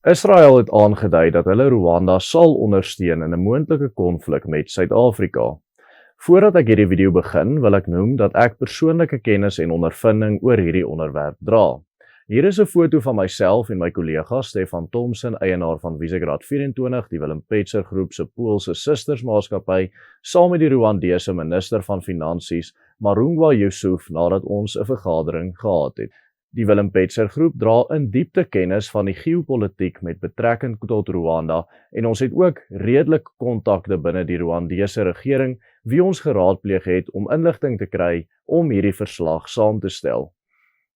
Israel het aangedui dat hulle Rwanda sal ondersteun in 'n moontlike konflik met Suid-Afrika. Voordat ek hierdie video begin, wil ek noem dat ek persoonlike kennis en ondervinding oor hierdie onderwerp dra. Hier is 'n foto van myself en my kollega Stefan Thomson, eienaar van Visegrad 24, die Willem Petzer Groep se Poolse sustersmaatskappy, saam met die Rwandese minister van Finansies, Marungwa Yusuf, nadat ons 'n vergadering gehad het. Die Willem Petzer Groep dra in diepte kennis van die geopolitiek met betrekking tot Rwanda en ons het ook redelik kontakte binne die Rwandese regering wie ons geraadpleeg het om inligting te kry om hierdie verslag saam te stel.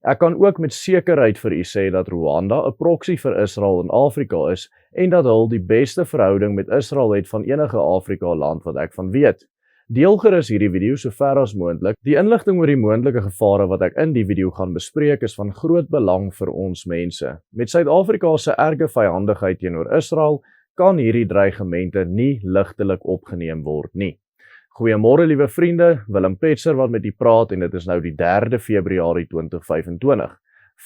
Ek kan ook met sekerheid vir u sê dat Rwanda 'n proxy vir Israel in Afrika is en dat hulle die beste verhouding met Israel het van enige Afrika land wat ek van weet. Deel gerus hierdie video so ver as moontlik. Die inligting oor die moontlike gevare wat ek in die video gaan bespreek is van groot belang vir ons mense. Met Suid-Afrika se erge vyandigheid teenoor Israel kan hierdie dreigemente nie ligtelik opgeneem word nie. Goeiemôre liewe vriende, Willem Petzer wat met u praat en dit is nou die 3 Februarie 2025.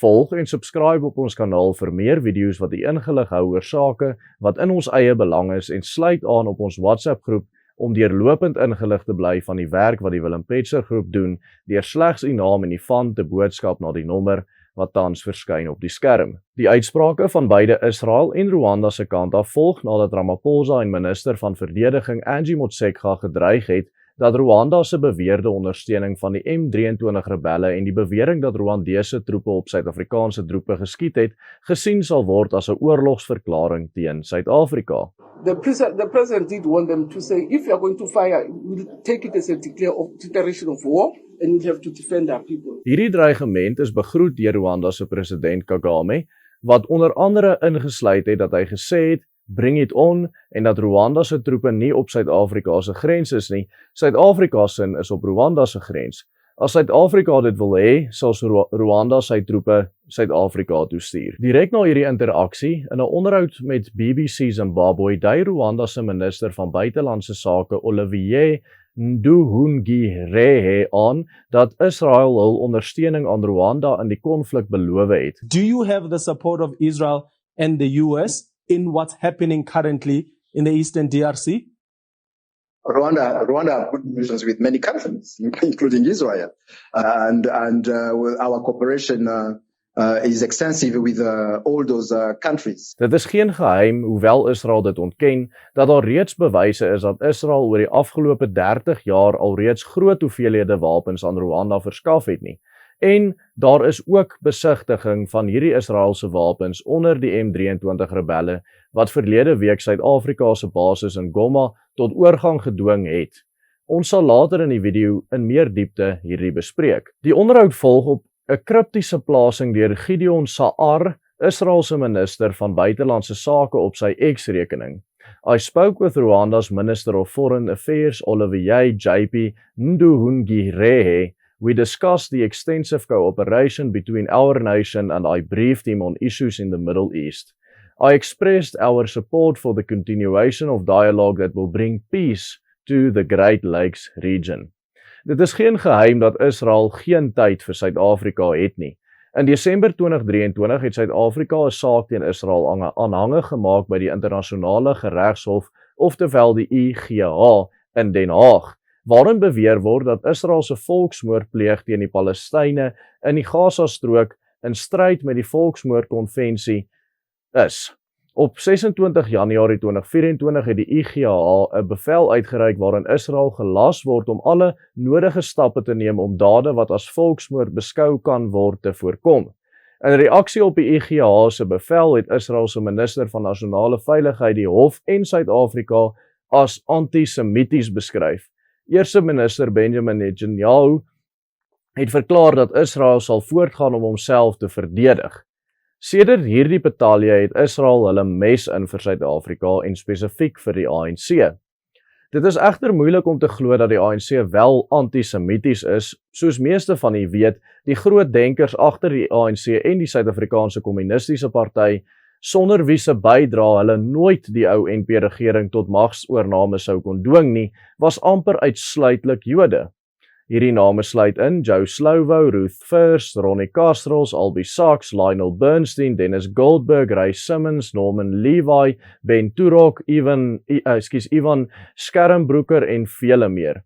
Volg en subscribe op ons kanaal vir meer video's wat u ingelig hou oor sake wat in ons eie belang is en sluit aan op ons WhatsApp groep om deurlopend ingelig te bly van die werk wat die Willem Petzer Groep doen deur slegs u naam en die van te boodskap na die nommer wat tans verskyn op die skerm. Die uitsprake van beide Israel en Rwanda se kant af volg nadat Ramaphosa en minister van verdediging Angie Motshekga gedreig het dat Rwanda se beweerde ondersteuning van die M23 rebelle en die bewering dat Rwandese troepe op Suid-Afrikaanse troepe geskiet het, gesien sal word as 'n oorlogsverklaring teen Suid-Afrika. The president did want them to say, if you are going to fire, we'll take it as a declaration of war and we'll have to defend our people. Hierdie dreigement is begroet deur Rwanda se president Kagame, wat onder andere ingesluit het dat hy gesê het, bring it on, en dat Rwanda se troepe nie op Suid-Afrika se grens is nie. Suid-Afrika se is op Rwanda se grens. As Suid-Afrika dit wil hê, sal Rwanda sy troepe Suid-Afrika toestuur. Direk na hierdie interaksie, in 'n onderhoud met BBC Zimbabwe, dui Rwanda se minister van buitelandse sake Olivier Nduhungirehe aan dat Israel hul ondersteuning aan Rwanda in die konflik beloof het. Do you have the support of Israel and the US in what's happening currently in the Eastern DRC? Rwanda have good relations with many countries, including Israel, and our cooperation is extensive with all those countries. Dit is geen geheim, hoewel Israel dit ontken, dat daar reeds bewyse is dat Israel oor die afgelope 30 jaar alreeds groot hoeveelhede wapens aan Rwanda verskaf het nie. En daar is ook besigtiging van hierdie Israeliese wapens onder die M23 rebelle wat verlede week Suid-Afrika se basis in Goma tot oorgang gedwing het. Ons sal later in die video in meer diepte hierdie bespreek. Die onderhoud volg op 'n kriptiese plasing deur Gideon Saar, Israel se minister van buitelandse sake op sy X-rekening. I spoke with Rwanda's Minister of Foreign Affairs Olivier JP Nduhungirehe. We discussed the extensive cooperation between our nation and I briefed him on issues in the Middle East. I expressed our support for the continuation of dialogue that will bring peace to the Great Lakes region. Dit is geen geheim dat Israel geen tyd vir Suid-Afrika het nie. In Desember 2023 het Suid-Afrika 'n saak teen Israel aanhangig gemaak by die Internasionale Geregshof, oftewel die IGH in Den Haag, waarin beweer word dat Israel se volksmoord pleeg teen die Palestynë in die Gaza-strook in stryd met die Volksmoordkonvensie is. Op 26 Januarie 2024 het die IGH 'n bevel uitgereik waarin Israel gelas word om alle nodige stappe te neem om dade wat as volksmoord beskou kan word te voorkom. In reaksie op die IGH se bevel het Israel se minister van nasionale veiligheid die hof en Suid-Afrika as antisemities beskryf. Eerste minister Benjamin Netanyahu het verklaar dat Israel sal voortgaan om homself te verdedig. Sedert hierdie batalje het Israel hulle mes in vir Suid-Afrika en spesifiek vir die ANC. Dit is egter moeilik om te glo dat die ANC wel antisemities is, soos meeste van u weet, die groot denkers agter die ANC en die Suid-Afrikaanse Kommunistiese Party, sonder wie se bydra hulle nooit die ou NP-regering tot magsoorname sou kon dwing nie, was amper uitsluitlik Jode. Hierdie name sluit in Joe Slovo, Ruth First, Ronnie Castros, Albie Sachs, Lionel Bernstein, Dennis Goldberg, Ray Simmons, Norman Levi, Ben Turok, Ivan Skermbroeker en vele meer.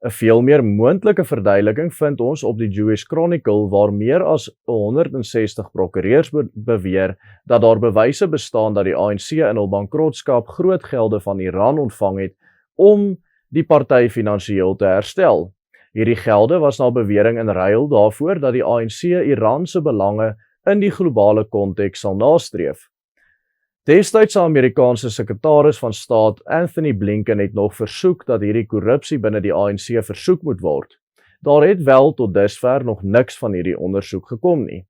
'n Veel meer moontlike verduideliking vind ons op die Jewish Chronicle waar meer as 160 prokureurs beweer dat daar bewyse bestaan dat die ANC in hul bankrotskap groot gelde van Iran ontvang het om die party finansiëel te herstel. Hierdie gelde was na bewering in ruil daarvoor dat die ANC Iran se belange in die globale konteks sal nastreef. Destydse Amerikaanse sekretaris van staat Anthony Blinken het nog versoek dat hierdie korrupsie binne die ANC versoek moet word. Daar het wel tot dusver nog niks van hierdie ondersoek gekom nie.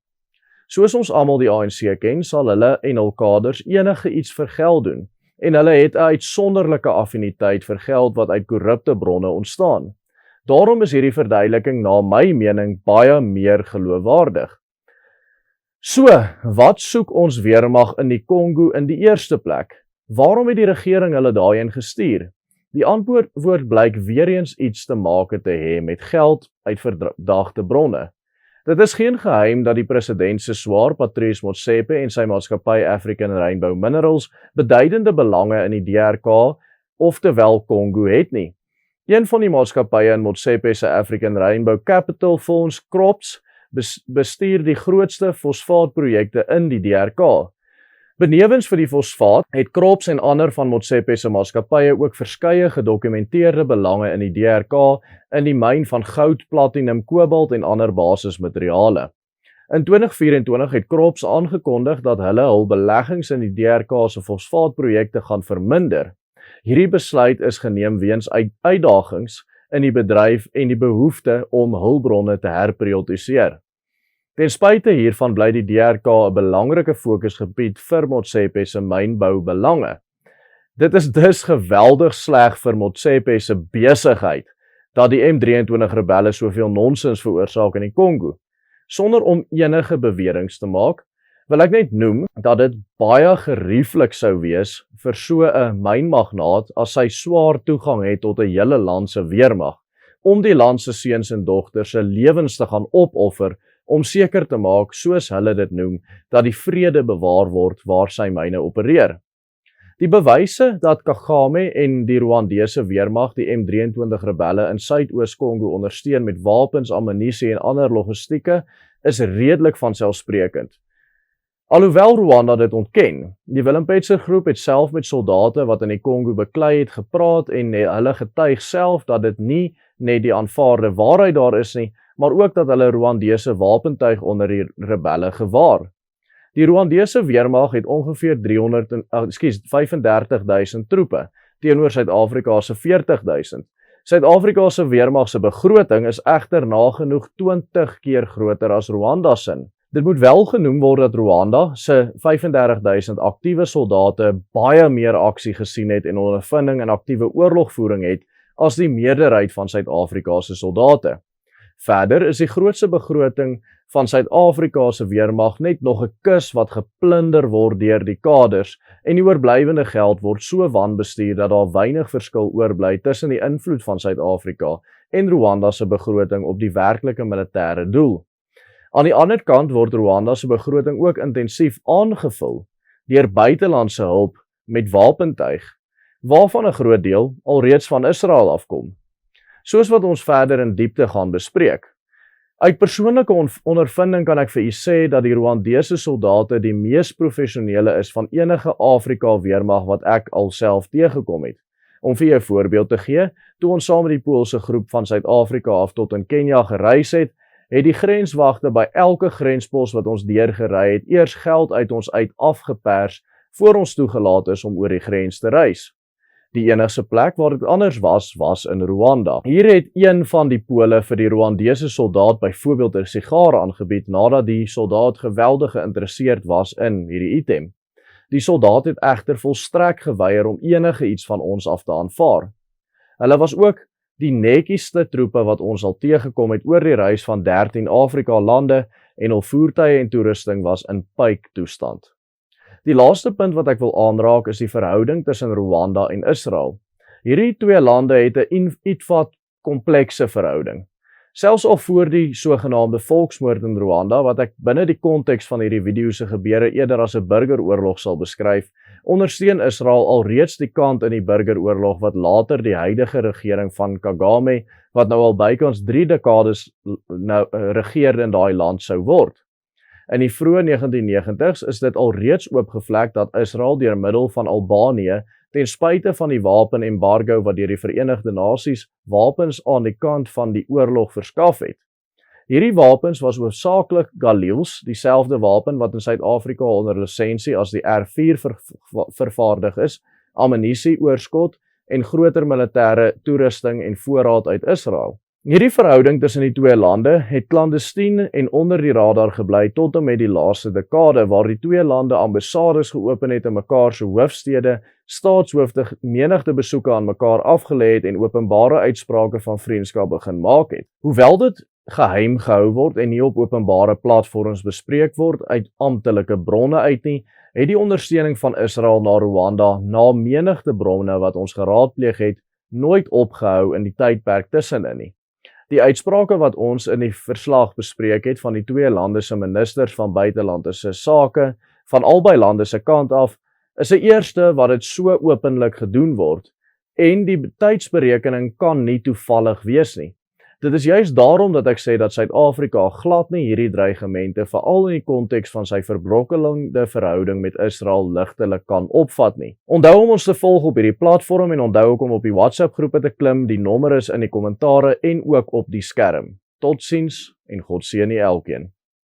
Soos ons almal die ANC ken, sal hulle en hul kaders enige iets vir geld doen en hulle het 'n uitsonderlike affiniteit vir geld wat uit korrupte bronne ontstaan. Daarom is hierdie verduideliking na my mening baie meer geloofwaardig. So, wat soek ons weermag in die Kongo in die eerste plek? Waarom het die regering hulle daarheen gestuur? Die antwoord blyk weer eens iets te maak te hê met geld uit verdagte bronne. Dit is geen geheim dat die president se swaar Patrice Motsepe en sy maatskappy African Rainbow Minerals beduidende belange in die DRK, oftewel Kongo het nie. Een van die maatskappye in Motsepe se African Rainbow Capital Fonds, CROPS, bestuur die grootste fosfaatprojekte in die DRK. Benewens vir die fosfaat het CROPS en ander van Motsepe se maatskappye ook verskeie gedokumenteerde belange in die DRK in die myn van goud, platinum, kobalt en ander basismateriale. In 2024 het CROPS aangekondig dat hulle hul beleggings in die DRK se fosfaatprojekte gaan verminder. Hierdie besluit is geneem weens uitdagings in die bedryf en die behoefte om hulpbronne te herprioritiseer. Ten spyte hiervan bly die DRK 'n belangrike fokusgebied vir Motsepe se mynboubelange. Dit is dus geweldig sleg vir Motsepe se besigheid dat die M23 rebelle soveel nonsens veroorsaak in die Kongo. Sonder om enige beweringe te maak, wil ek net noem dat dit baie gerieflik sou wees vir so 'n mynmagnaat as sy swaar toegang het tot 'n hele land se weermag, om die land se seuns en dogters se lewens te gaan opoffer om seker te maak, soos hulle dit noem, dat die vrede bewaar word waar sy myne opereer. Die bewyse dat Kagame en die Rwandese weermag die M23 rebelle in Suidoos-Kongo ondersteun met wapens, ammunisie en ander logistieke is redelik vanselfsprekend. Alhoewel Rwanda dit ontken, die Willem Petzer groep het self met soldate wat in die Kongo beklei het gepraat en hulle getuig self dat dit nie net die aanvaarde waarheid daar is nie, maar ook dat hulle Rwandese wapentuig onder die rebelle gewaar. Die Rwandese weermag het ongeveer 35.000 troepe teenoor Suid-Afrika se 40.000. Suid-Afrika se weermag se begroting is egter nagenoeg 20 keer groter as Rwanda se. Dit moet wel genoem word dat Rwanda se 35.000 aktiewe soldate baie meer aksie gesien het en ondervinding en aktiewe oorlogvoering het as die meerderheid van Suid-Afrika se soldate. Verder is die grootste begroting van Suid-Afrika se weermag net nog 'n kus wat geplunder word deur die kaders en die oorblywende geld word so wanbestuur dat daar weinig verskil oorbly tussen die invloed van Suid-Afrika en Rwanda se begroting op die werklike militêre doel. Aan die ander kant word Rwanda se begroting ook intensief aangevul deur buitelandse hulp met wapentuig, waarvan 'n groot deel alreeds van Israel afkom. Soos wat ons verder in diepte gaan bespreek. Uit persoonlike ondervinding kan ek vir u sê dat die Rwandese soldate die mees professionele is van enige Afrika weermag wat ek alself teëgekom het. Om vir jou 'n voorbeeld te gee, toe ons saam met die Poolse groep van Suid-Afrika af tot in Kenia gereis het, het die grenswagte by elke grenspos wat ons deurgery het, eers geld uit ons uit afgepers voor ons toegelaat is om oor die grens te reis. Die enigste plek waar dit anders was in Rwanda. Hier het een van die Pole vir die Rwandese soldaat byvoorbeeld 'n sigaar aangebied nadat die soldaat geweldig geïnteresseerd was in hierdie item. Die soldaat het egter volstrek geweier om enige iets van ons af te aanvaar. Hulle was ook die netjiesste troepe wat ons al teëgekom het oor die reis van 13 Afrika lande en hul voertuie en toerusting was in pyptoestand. Die laaste punt wat ek wil aanraak is die verhouding tussen Rwanda en Israel. Hierdie twee lande het 'n ietwat komplekse verhouding. Selfs al voor die sogenaamde volksmoord in Rwanda, wat ek binne die konteks van hierdie video se gebeure eerder as 'n burgeroorlog sal beskryf, ondersteun Israel alreeds die kant in die burgeroorlog wat later die huidige regering van Kagame, wat nou al bykans 3 dekades regeer in daai land sou word. In die vroeë 1990s is dit alreeds oopgevlek dat Israel deur middel van Albanië, ten spyte van die wapenembargo wat deur die Verenigde Nasies wapens aan die kant van die oorlog verskaf het. Hierdie wapens was hoofsaaklik Galils, dieselfde wapen wat in Suid-Afrika onder lisensie as die R4 vervaardig is, ammunisie, oorskot en groter militêre toerusting en voorraad uit Israel. Hierdie verhouding tussen die twee lande het klandestien en onder die radar gebly tot en met die laaste dekade, waar die twee lande ambassades geopen het in mekaar se hoofstede, staatshoofde menigte besoeke aan mekaar afgelê het en openbare uitsprake van vriendskap begin maak het. Hoewel dit geheim gehou word en nie op openbare platforms bespreek word uit amptelike bronne uit nie, het die ondersteuning van Israel na Rwanda na menigte bronne wat ons geraadpleeg het, nooit opgehou in die tydperk tussenin nie. Die uitsprake wat ons in die verslag bespreek het van die twee lande se ministers van buitelandse sake, van albei lande se kant af, is 'n eerste wat dit so openlik gedoen word, en die tydsberekening kan nie toevallig wees nie. Dit is juist daarom dat ek sê dat Suid-Afrika glad nie hierdie dreigemente, veral in die konteks van sy verbrokkelende verhouding met Israel, ligtelik kan opvat nie. Onthou om ons te volg op hierdie platform en onthou ook om op die WhatsApp groepe te klim, die nommer is in die kommentare en ook op die skerm. Totsiens en God seën elkeen.